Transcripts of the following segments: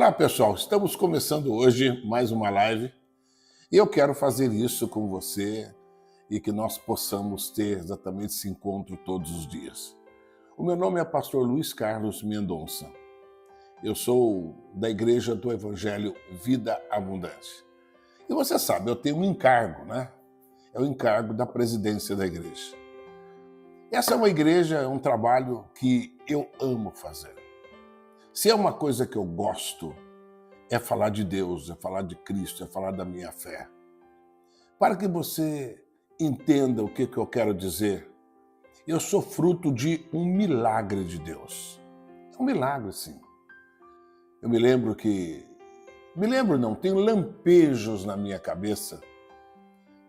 Olá, pessoal. Estamos começando hoje mais uma live e eu quero fazer isso com você e que nós possamos ter exatamente esse encontro todos os dias. O meu nome é Pastor Luiz Carlos Mendonça. Eu sou da Igreja do Evangelho Vida Abundante. E você sabe, eu tenho um encargo, né? É o encargo da presidência da igreja. Essa é uma igreja, é um trabalho que eu amo fazer. Se é uma coisa que eu gosto, é falar de Deus, é falar de Cristo, é falar da minha fé. Para que você entenda o que eu quero dizer, eu sou fruto de um milagre de Deus. É um milagre, sim. Eu me lembro que... tenho lampejos na minha cabeça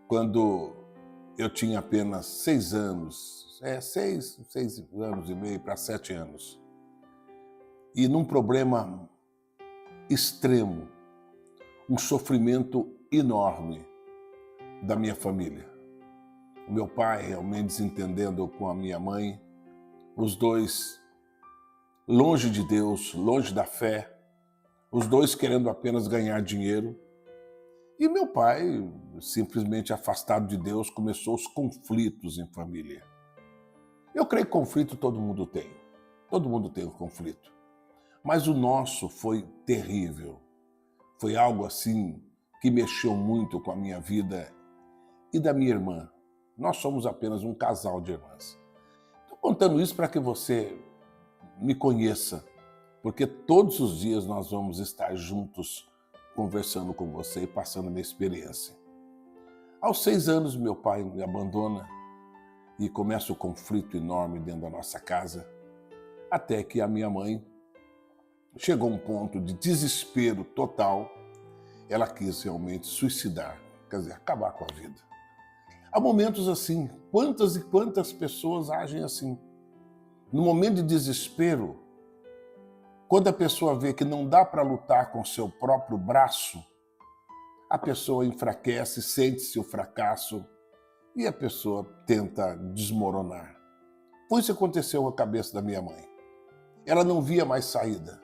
quando eu tinha apenas 6 anos, 6 anos e meio para 7 anos. E num problema extremo, um sofrimento enorme da minha família. O meu pai realmente desentendendo com a minha mãe, os dois longe de Deus, longe da fé, os dois querendo apenas ganhar dinheiro. E meu pai, simplesmente afastado de Deus, começou os conflitos em família. Eu creio que conflito todo mundo tem. Todo mundo tem um conflito. Mas o nosso foi terrível. Foi algo assim que mexeu muito com a minha vida e da minha irmã. Nós somos apenas um casal de irmãs. Estou contando isso para que você me conheça, porque todos os dias nós vamos estar juntos conversando com você e passando a minha experiência. Aos 6 anos, meu pai me abandona e começa o conflito enorme dentro da nossa casa, até que a minha mãe chegou a um ponto de desespero total. Ela quis realmente suicidar, quer dizer, acabar com a vida. Há momentos assim, quantas e quantas pessoas agem assim. No momento de desespero, quando a pessoa vê que não dá para lutar com o seu próprio braço, a pessoa enfraquece, sente-se o fracasso e a pessoa tenta desmoronar. Foi isso que aconteceu com a cabeça da minha mãe. Ela não via mais saída.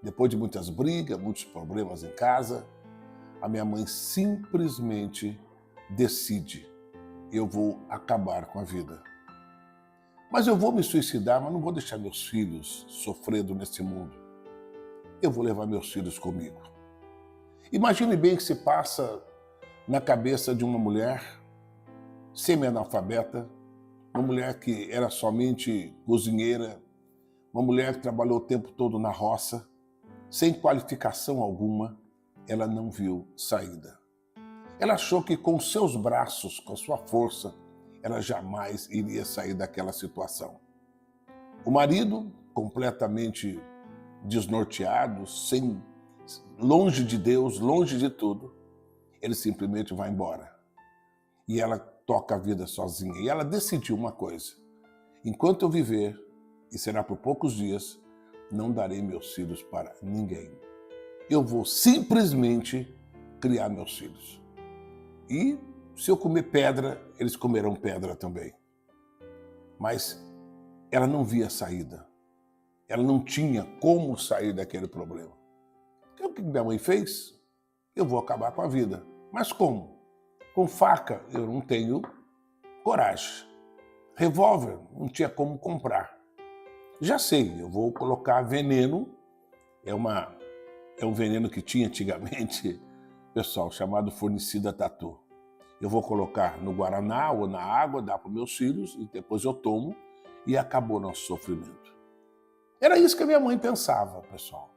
Depois de muitas brigas, muitos problemas em casa, a minha mãe simplesmente decide: eu vou acabar com a vida. Mas eu vou me suicidar, mas não vou deixar meus filhos sofrendo nesse mundo. Eu vou levar meus filhos comigo. Imagine bem que se passa na cabeça de uma mulher semi-analfabeta, uma mulher que era somente cozinheira, uma mulher que trabalhou o tempo todo na roça, sem qualificação alguma. Ela não viu saída. Ela achou que com seus braços, com sua força, ela jamais iria sair daquela situação. O marido, completamente desnorteado, longe de Deus, longe de tudo, ele simplesmente vai embora. E ela toca a vida sozinha. E ela decidiu uma coisa: enquanto eu viver, e será por poucos dias, não darei meus filhos para ninguém. Eu vou simplesmente criar meus filhos. E se eu comer pedra, eles comerão pedra também. Mas ela não via saída. Ela não tinha como sair daquele problema. Então, o que minha mãe fez? Eu vou acabar com a vida. Mas como? Com faca eu não tenho coragem. Revólver não tinha como comprar. Já sei, eu vou colocar veneno. É um veneno que tinha antigamente, pessoal, chamado Fornicida Tatu. Eu vou colocar no guaraná ou na água, dar para meus filhos, e depois eu tomo, e acabou nosso sofrimento. Era isso que a minha mãe pensava, pessoal.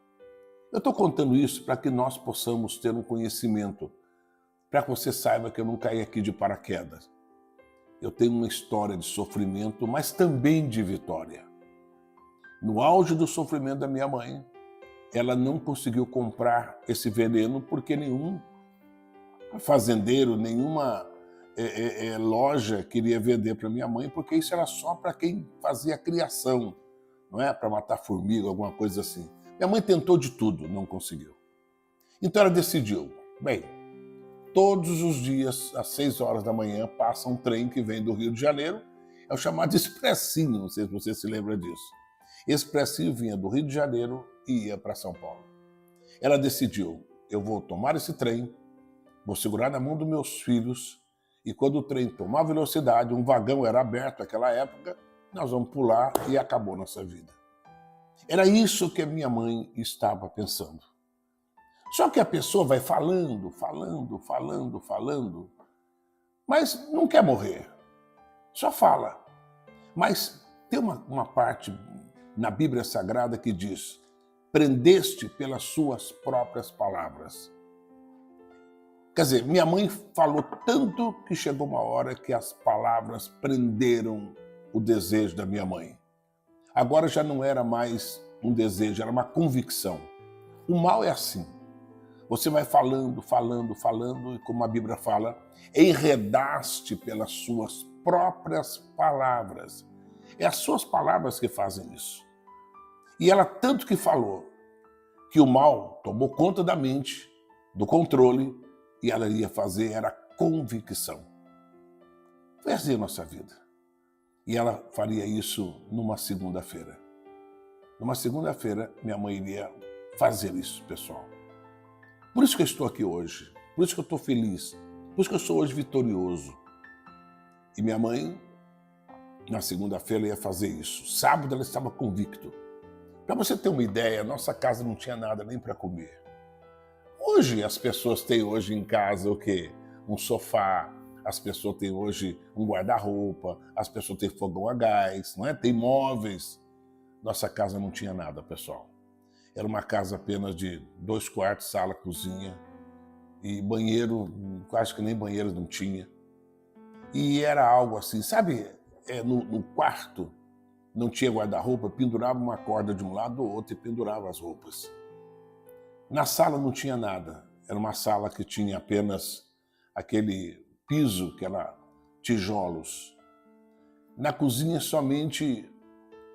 Eu estou contando isso para que nós possamos ter um conhecimento, para que você saiba que eu não caí aqui de paraquedas. Eu tenho uma história de sofrimento, mas também de vitória. No auge do sofrimento da minha mãe, ela não conseguiu comprar esse veneno porque nenhum fazendeiro, nenhuma loja queria vender para minha mãe, porque isso era só para quem fazia a criação, não é? Para matar formiga, alguma coisa assim. Minha mãe tentou de tudo, não conseguiu. Então ela decidiu: bem, todos os dias, às 6 horas da manhã, passa um trem que vem do Rio de Janeiro, é o chamado Expressinho, não sei se você se lembra disso. Expressinho vinha do Rio de Janeiro e ia para São Paulo. ela decidiu, eu vou tomar esse trem, vou segurar na mão dos meus filhos, e quando o trem tomar velocidade, um vagão era aberto naquela época, nós vamos pular e acabou nossa vida. Era isso que a minha mãe estava pensando. Só que a pessoa vai falando, mas não quer morrer. Só fala. Mas tem uma parte na Bíblia Sagrada que diz: prendeste pelas suas próprias palavras. Quer dizer, minha mãe falou tanto que chegou uma hora que as palavras prenderam o desejo da minha mãe. Agora já não era mais um desejo, era uma convicção. O mal é assim. Você vai falando, e como a Bíblia fala, enredaste pelas suas próprias palavras. É as suas palavras que fazem isso. E ela tanto que falou que o mal tomou conta da mente, do controle, e ela ia fazer era convicção. Foi assim a nossa vida. E ela faria isso numa segunda-feira. Numa segunda-feira, minha mãe iria fazer isso, pessoal. Por isso que eu estou aqui hoje. Por isso que eu estou feliz. Por isso que eu sou hoje vitorioso. E minha mãe, na segunda-feira, ia fazer isso. Sábado, ela estava convicta. Para você ter uma ideia, nossa casa não tinha nada nem para comer. Hoje, as pessoas têm hoje em casa o quê? Um sofá, as pessoas têm hoje um guarda-roupa, as pessoas têm fogão a gás, não é? Tem móveis. Nossa casa não tinha nada, pessoal. Era uma casa apenas de 2 quartos, sala, cozinha, e banheiro, quase que nem banheiro não tinha. E era algo assim, sabe, no quarto não tinha guarda-roupa, pendurava uma corda de um lado ou outro e pendurava as roupas. Na sala não tinha nada, era uma sala que tinha apenas aquele piso, que era tijolos. Na cozinha somente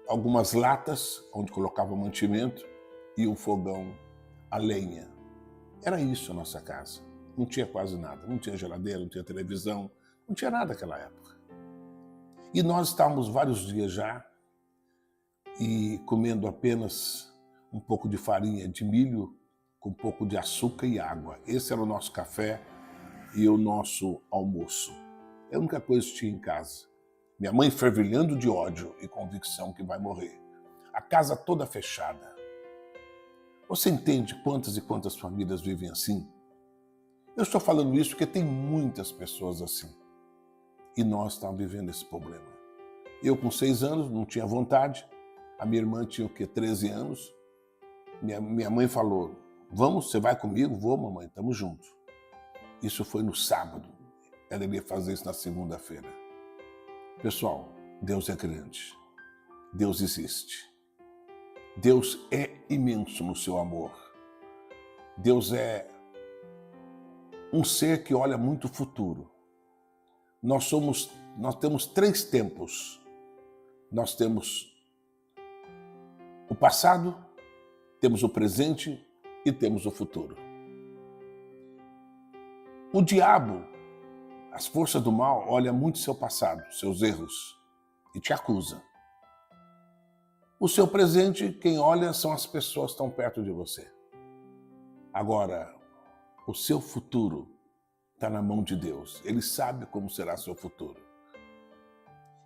algumas latas, onde colocava mantimento, e um fogão a lenha. Era isso a nossa casa. Não tinha quase nada, não tinha geladeira, não tinha televisão, não tinha nada naquela época. E nós estávamos vários dias já e comendo apenas um pouco de farinha de milho com um pouco de açúcar e água. Esse era o nosso café e o nosso almoço. É a única coisa que tinha em casa. Minha mãe fervilhando de ódio e convicção que vai morrer. A casa toda fechada. Você entende quantas e quantas famílias vivem assim? Eu estou falando isso porque tem muitas pessoas assim. E nós estamos vivendo esse problema. Eu com 6 anos não tinha vontade. A minha irmã tinha o quê? 13 anos. Minha mãe falou, vamos, você vai comigo? Vou, mamãe, estamos juntos. Isso foi no sábado. Ela iria fazer isso na segunda-feira. Pessoal, Deus é grande. Deus existe. Deus é imenso no seu amor. Deus é um ser que olha muito o futuro. Nós temos 3 tempos. Nós temos o passado, temos o presente e temos o futuro. O diabo, as forças do mal, olham muito seu passado, seus erros, e te acusa. O seu presente, quem olha são as pessoas que estão perto de você. Agora, o seu futuro está na mão de Deus. Ele sabe como será seu futuro.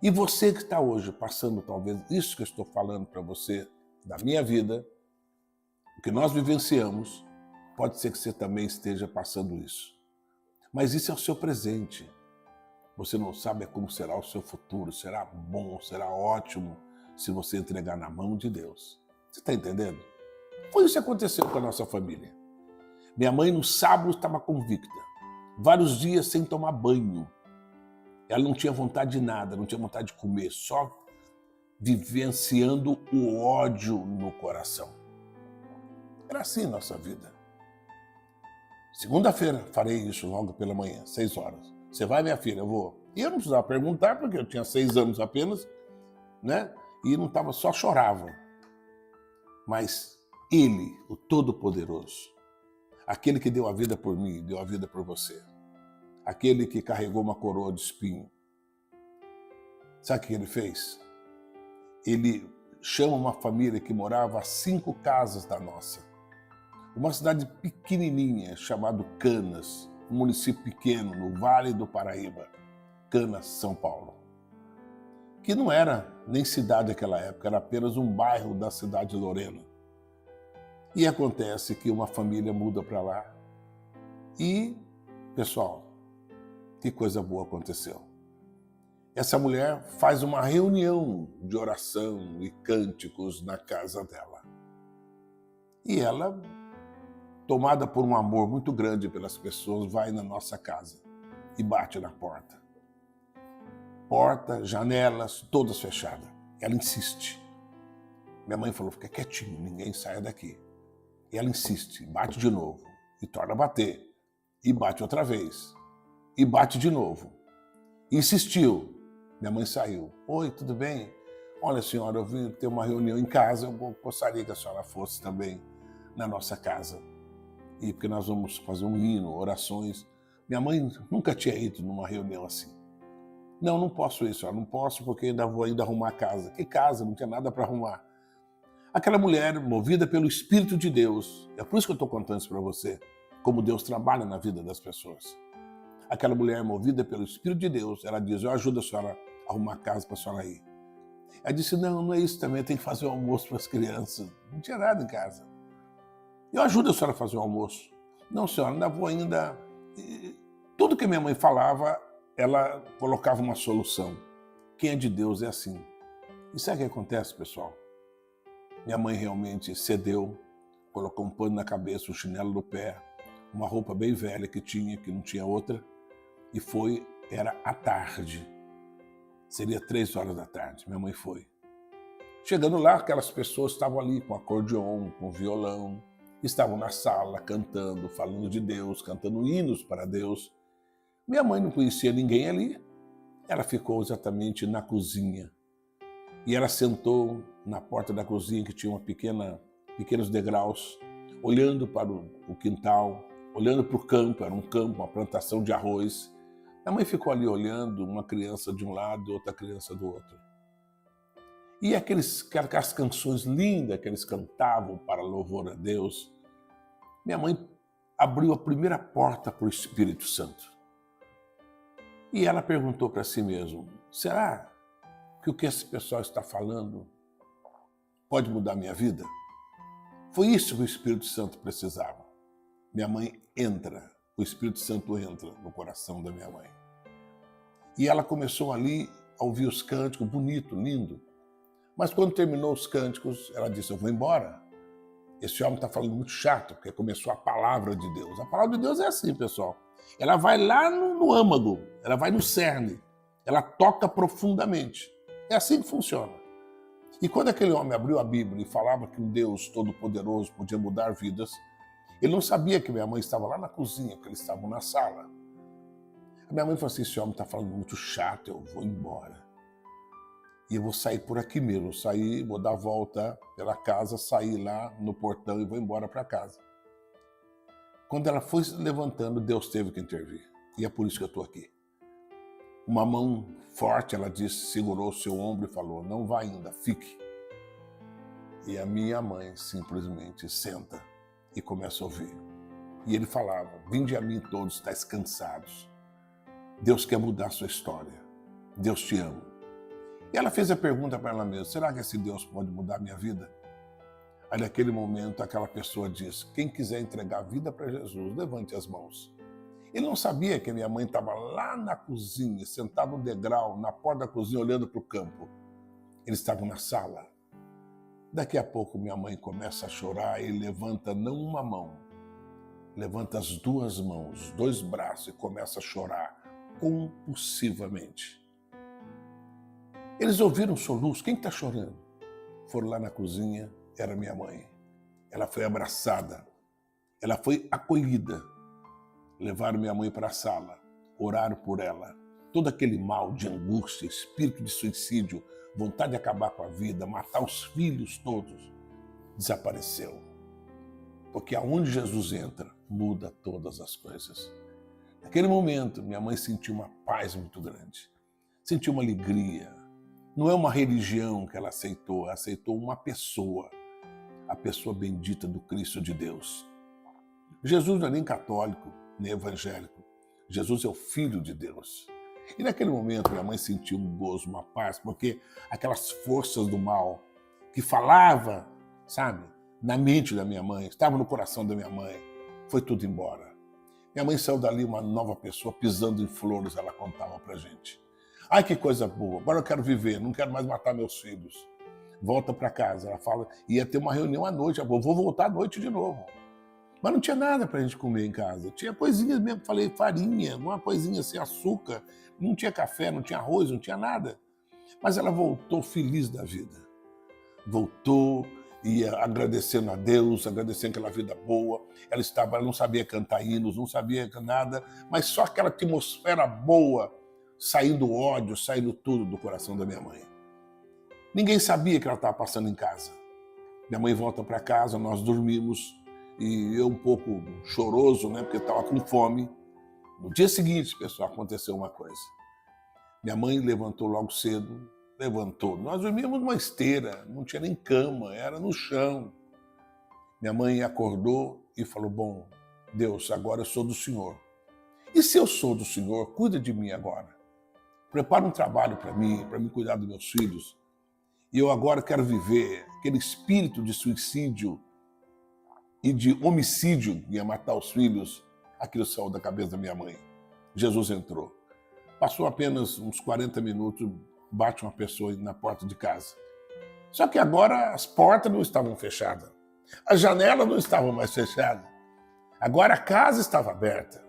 E você que está hoje passando talvez isso que eu estou falando para você, da minha vida, o que nós vivenciamos, pode ser que você também esteja passando isso. Mas isso é o seu presente. Você não sabe como será o seu futuro. Será bom, será ótimo se você entregar na mão de Deus. Você está entendendo? Foi isso que aconteceu com a nossa família. Minha mãe no sábado estava convicta. Vários dias sem tomar banho. Ela não tinha vontade de nada, não tinha vontade de comer, só vivenciando o ódio no coração. Era assim a nossa vida. Segunda-feira farei isso logo pela manhã, 6 horas. Você vai, minha filha? Eu vou. E eu não precisava perguntar, porque eu tinha 6 anos apenas, né? E não estava, só chorava. Mas Ele, o Todo-Poderoso, aquele que deu a vida por mim, deu a vida por você, aquele que carregou uma coroa de espinho, sabe o que ele fez? Ele chama uma família que morava a 5 casas da nossa. uma cidade pequenininha chamada Canas, um município pequeno no Vale do Paraíba, Canas, São Paulo, que não era nem cidade naquela época, era apenas um bairro da cidade de Lorena. E acontece que uma família muda para lá e, pessoal, que coisa boa aconteceu. Essa mulher faz uma reunião de oração e cânticos na casa dela. E ela, tomada por um amor muito grande pelas pessoas, vai na nossa casa e bate na porta. Porta, janelas, todas fechadas. Ela insiste. Minha mãe falou, fica quietinho, ninguém saia daqui. E ela insiste, bate de novo, e torna a bater. E bate outra vez. E bate de novo. Insistiu. Minha mãe saiu. Oi, tudo bem? Olha, senhora, eu vim ter uma reunião em casa, eu gostaria que a senhora fosse também na nossa casa. E porque nós vamos fazer um hino, orações. Minha mãe nunca tinha ido numa reunião assim. Não, não posso ir, senhora, não posso porque ainda vou arrumar a casa. Que casa? Não tinha nada para arrumar. Aquela mulher, movida pelo Espírito de Deus, é por isso que eu estou contando isso para você, como Deus trabalha na vida das pessoas. Aquela mulher, movida pelo Espírito de Deus, ela diz, eu ajudo a senhora a arrumar a casa para a senhora ir. Ela disse, não, não é isso também, tem que fazer o almoço para as crianças. Não tinha nada em casa. Eu ajudo a senhora a fazer o almoço. Não, senhora, ainda vou ainda... Tudo que minha mãe falava, ela colocava uma solução. Quem é de Deus é assim. E sabe o que acontece, pessoal? Minha mãe realmente cedeu, colocou um pano na cabeça, um chinelo no pé, uma roupa bem velha que não tinha outra, e era à tarde. Seria 3 horas da tarde, minha mãe foi. Chegando lá, aquelas pessoas estavam ali com acordeon, com violão, estavam na sala cantando, falando de Deus, cantando hinos para Deus. Minha mãe não conhecia ninguém ali, ela ficou exatamente na cozinha. E ela sentou na porta da cozinha, que tinha pequenos degraus, olhando para o quintal, olhando para o campo, era um campo, uma plantação de arroz. A mãe ficou ali olhando, uma criança de um lado e outra criança do outro. E aquelas canções lindas que eles cantavam para louvor a Deus, minha mãe abriu a primeira porta para o Espírito Santo. E ela perguntou para si mesma, será que o que esse pessoal está falando pode mudar minha vida? Foi isso que o Espírito Santo precisava. Minha mãe entra, o Espírito Santo entra no coração da minha mãe. E ela começou ali a ouvir os cânticos, bonito, lindo. Mas quando terminou os cânticos, ela disse, eu vou embora. Esse homem está falando muito chato, porque começou a palavra de Deus. A palavra de Deus é assim, pessoal. Ela vai lá no âmago, ela vai no cerne, ela toca profundamente. É assim que funciona. E quando aquele homem abriu a Bíblia e falava que um Deus todo-poderoso podia mudar vidas, ele não sabia que minha mãe estava lá na cozinha, que eles estavam na sala. A minha mãe falou assim, esse homem está falando muito chato, eu vou embora. E eu vou sair por aqui mesmo, vou dar a volta pela casa, sair lá no portão e vou embora para casa. Quando ela foi se levantando, Deus teve que intervir. E é por isso que eu estou aqui. Uma mão forte, ela disse, segurou o seu ombro e falou, não vá ainda, fique. E a minha mãe simplesmente senta e começa a ouvir. E ele falava, vinde a mim todos, estáis cansados. Deus quer mudar a sua história. Deus te ama. E ela fez a pergunta para ela mesma, será que esse Deus pode mudar a minha vida? Aí naquele momento aquela pessoa disse, quem quiser entregar a vida para Jesus, levante as mãos. Ele não sabia que minha mãe estava lá na cozinha, sentada no degrau, na porta da cozinha, olhando para o campo. Eles estavam na sala. Daqui a pouco minha mãe começa a chorar e levanta não uma mão, levanta as 2 mãos, 2 braços e começa a chorar compulsivamente. Eles ouviram um soluço, quem está chorando? Foram lá na cozinha, era minha mãe. Ela foi abraçada, ela foi acolhida. Levaram minha mãe para a sala, oraram por ela. Todo aquele mal de angústia, espírito de suicídio, vontade de acabar com a vida, matar os filhos todos, desapareceu. Porque aonde Jesus entra, muda todas as coisas. Naquele momento, minha mãe sentiu uma paz muito grande, sentiu uma alegria. Não é uma religião que ela aceitou uma pessoa, a pessoa bendita do Cristo de Deus. Jesus não é nem católico, nem evangélico. Jesus é o Filho de Deus. E naquele momento minha mãe sentiu um gozo, uma paz, porque aquelas forças do mal que falava, sabe, na mente da minha mãe, estava no coração da minha mãe, foi tudo embora. Minha mãe saiu dali uma nova pessoa, pisando em flores, ela contava pra gente. Ai, que coisa boa, agora eu quero viver, não quero mais matar meus filhos. Volta para casa, ela fala, ia ter uma reunião à noite, eu vou voltar à noite de novo. Mas não tinha nada pra gente comer em casa, tinha coisinhas mesmo, falei, farinha, uma coisinha sem açúcar, não tinha café, não tinha arroz, não tinha nada. Mas ela voltou feliz da vida. Voltou, ia agradecendo a Deus, agradecendo aquela vida boa. Ela não sabia cantar hinos, não sabia nada, mas só aquela atmosfera boa, saindo ódio, saindo tudo do coração da minha mãe. Ninguém sabia que ela estava passando em casa. Minha mãe volta para casa, nós dormimos, e eu um pouco choroso, né, porque estava com fome. No dia seguinte, pessoal, aconteceu uma coisa. Minha mãe levantou logo cedo, levantou. Nós dormíamos numa esteira, não tinha nem cama, era no chão. Minha mãe acordou e falou, bom, Deus, agora eu sou do Senhor. E se eu sou do Senhor, cuida de mim agora. Prepara um trabalho para mim cuidar dos meus filhos. E eu agora quero viver aquele espírito de suicídio e de homicídio, ia matar os filhos, aquilo saiu da cabeça da minha mãe. Jesus entrou. Passou apenas uns 40 minutos, bate uma pessoa na porta de casa. Só que agora as portas não estavam fechadas. As janelas não estavam mais fechadas. Agora a casa estava aberta.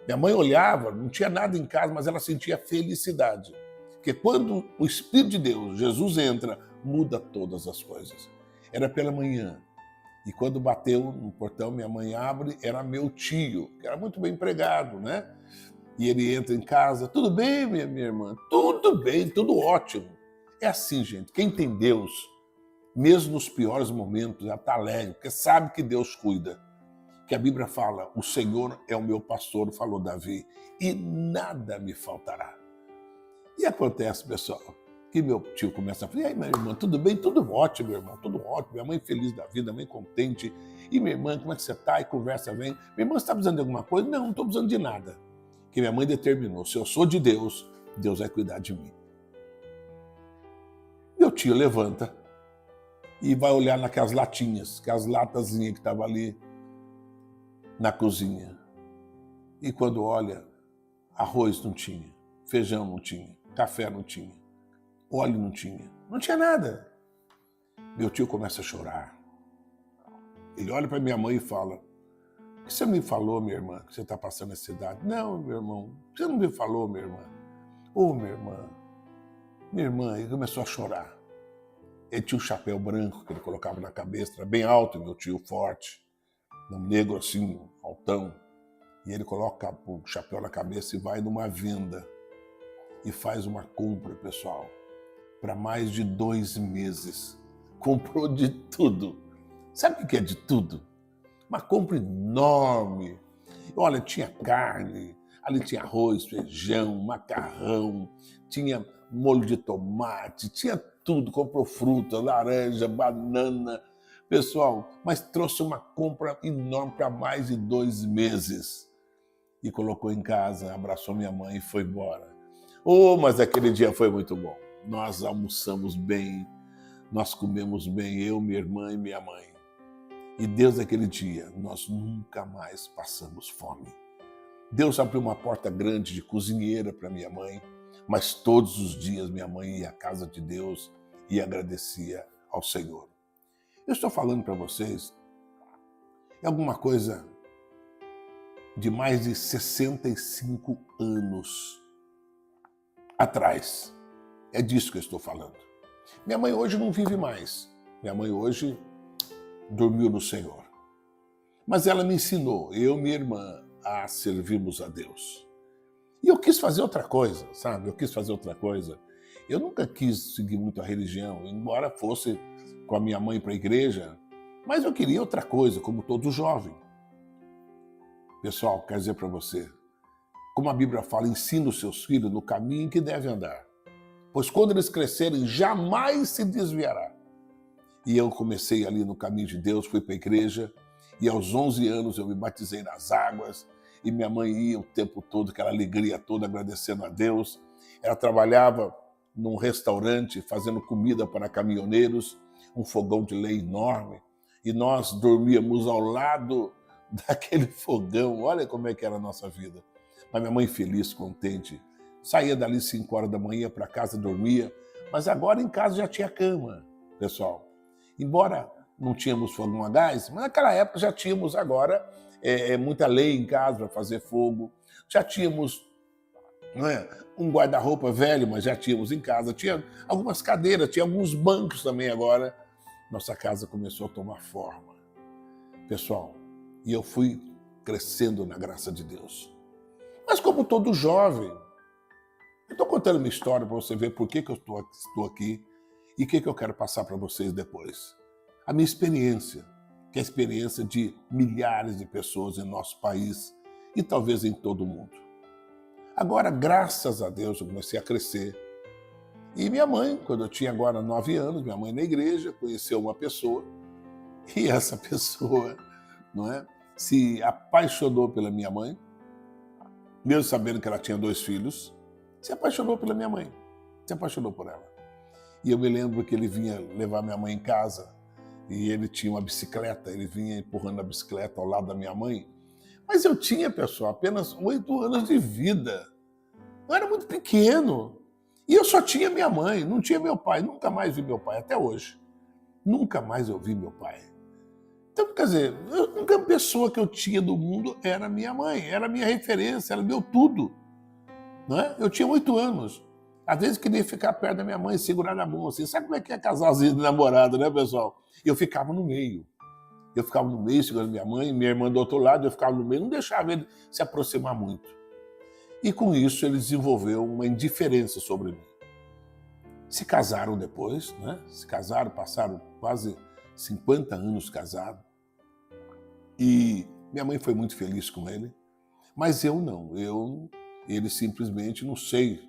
Minha mãe olhava, não tinha nada em casa, mas ela sentia felicidade. Porque quando o Espírito de Deus, Jesus entra, muda todas as coisas. Era pela manhã. E quando bateu no portão, minha mãe abre, era meu tio, que era muito bem empregado, né? E ele entra em casa, tudo bem, minha irmã? Tudo bem, tudo ótimo. É assim, gente, quem tem Deus, mesmo nos piores momentos, já está alegre, porque sabe que Deus cuida. Que a Bíblia fala, o Senhor é o meu pastor, falou Davi, e nada me faltará. E acontece, pessoal, que meu tio começa a falar, e aí, minha irmã, tudo bem? Tudo ótimo, meu irmão, tudo ótimo. Minha mãe feliz da vida, minha mãe contente. E minha irmã, como é que você está? E conversa vem. Minha irmã, você está precisando de alguma coisa? Não, não estou precisando de nada. Que minha mãe determinou, se eu sou de Deus, Deus vai cuidar de mim. Meu tio levanta e vai olhar naquelas latinhas, aquelas latazinhas que estavam ali na cozinha. E quando olha, arroz não tinha, feijão não tinha, café não tinha, óleo não tinha nada. Meu tio começa a chorar. Ele olha para minha mãe e fala, o que você me falou, minha irmã, que você está passando essa idade? Não, meu irmão, você não me falou, minha irmã. Ô, minha irmã, ele começou a chorar. Ele tinha um chapéu branco que ele colocava na cabeça, era bem alto, meu tio, forte, um negro assim, altão. E ele coloca o chapéu na cabeça e vai numa venda e faz uma compra, pessoal, para mais de 2 meses. Comprou de tudo. Sabe o que é de tudo? Uma compra enorme. Olha, tinha carne, ali tinha arroz, feijão, macarrão, tinha molho de tomate, tinha tudo. Comprou fruta, laranja, banana. Pessoal, mas trouxe uma compra enorme para mais de 2 meses. E colocou em casa, abraçou minha mãe e foi embora. Oh, mas aquele dia foi muito bom. Nós almoçamos bem, nós comemos bem, eu, minha irmã e minha mãe. E Deus, naquele dia, nós nunca mais passamos fome. Deus abriu uma porta grande de cozinheira para minha mãe, mas todos os dias minha mãe ia à casa de Deus e agradecia ao Senhor. Eu estou falando para vocês alguma coisa de mais de 65 anos atrás. É disso que eu estou falando. Minha mãe hoje não vive mais. Minha mãe hoje dormiu no Senhor. Mas ela me ensinou, eu e minha irmã, a servirmos a Deus. E eu quis fazer outra coisa, sabe? Eu quis fazer outra coisa. Eu nunca quis seguir muito a religião, embora fosse com a minha mãe para a igreja, mas eu queria outra coisa, como todo jovem. Pessoal, quero dizer para você, como a Bíblia fala, ensina os seus filhos no caminho em que devem andar, pois quando eles crescerem, jamais se desviará. E eu comecei ali no caminho de Deus, fui para a igreja, E aos 11 anos eu me batizei nas águas, e minha mãe ia o tempo todo, aquela alegria toda, agradecendo a Deus. Ela trabalhava num restaurante, fazendo comida para caminhoneiros, um fogão de lenha enorme, e nós dormíamos ao lado daquele fogão. Olha como é que era a nossa vida. Mas minha mãe feliz, contente, saía dali 5 horas da manhã para casa, dormia, mas agora em casa já tinha cama, pessoal. Embora não tínhamos fogão a gás, mas naquela época já tínhamos agora muita lenha em casa para fazer fogo, já tínhamos, não é, um guarda-roupa velho, mas já tínhamos em casa, tinha algumas cadeiras, tinha alguns bancos também agora. Nossa casa começou a tomar forma, pessoal, e eu fui crescendo na graça de Deus. Mas como todo jovem, eu estou contando uma história para você ver por que eu estou aqui e o que eu quero passar para vocês depois. A minha experiência, que é a experiência de milhares de pessoas em nosso país e talvez em todo o mundo. Agora, graças a Deus, eu comecei a crescer. E minha mãe, quando eu tinha agora 9 anos, minha mãe na igreja, conheceu uma pessoa, e essa pessoa, não é, se apaixonou pela minha mãe, mesmo sabendo que ela tinha 2 filhos, se apaixonou pela minha mãe, se apaixonou por ela. E eu me lembro que ele vinha levar minha mãe em casa, e ele tinha uma bicicleta, ele vinha empurrando a bicicleta ao lado da minha mãe. Mas eu tinha, pessoal, apenas 8 anos de vida. Eu era muito pequeno. E eu só tinha minha mãe, não tinha meu pai. Nunca mais vi meu pai, até hoje. Nunca mais eu vi meu pai. Então, quer dizer, a única pessoa que eu tinha do mundo era minha mãe, era minha referência, era meu tudo. Não é? Eu tinha 8 anos. Às vezes queria ficar perto da minha mãe, segurar na mão, assim. Sabe como é que é casalzinho de namorado, né, pessoal? Eu ficava no meio. Eu ficava no meio, segurando minha mãe, minha irmã do outro lado, eu ficava no meio, não deixava ele se aproximar muito. E com isso ele desenvolveu uma indiferença sobre mim. Se casaram depois, né? Se casaram, passaram quase 50 anos casados. E minha mãe foi muito feliz com ele, mas eu não. Ele simplesmente, não sei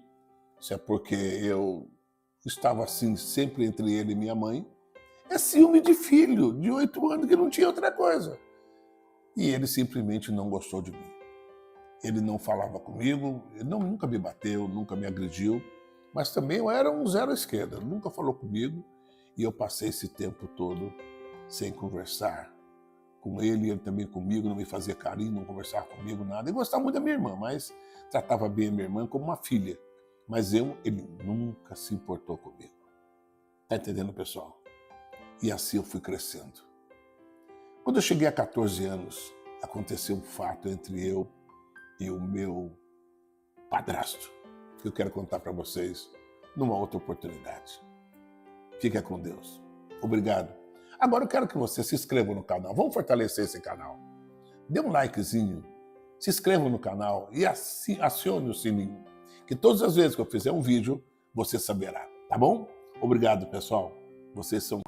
se é porque eu estava assim sempre entre ele e minha mãe, é ciúme de filho, de 8 anos, que não tinha outra coisa. E ele simplesmente não gostou de mim. Ele não falava comigo, ele nunca me bateu, nunca me agrediu, mas também eu era um zero à esquerda, nunca falou comigo, e eu passei esse tempo todo sem conversar com ele, ele também comigo, não me fazia carinho, não conversava comigo, nada. Ele gostava muito da minha irmã, mas tratava bem a minha irmã como uma filha. Mas ele nunca se importou comigo. Tá entendendo, pessoal? E assim eu fui crescendo. Quando eu cheguei a 14 anos, aconteceu um fato entre eu e o meu padrasto, que eu quero contar para vocês numa outra oportunidade. Fica com Deus. Obrigado. Agora eu quero que você se inscreva no canal. Vamos fortalecer esse canal. Dê um likezinho, se inscreva no canal e acione o sininho, que todas as vezes que eu fizer um vídeo, você saberá, tá bom? Obrigado, pessoal. Vocês são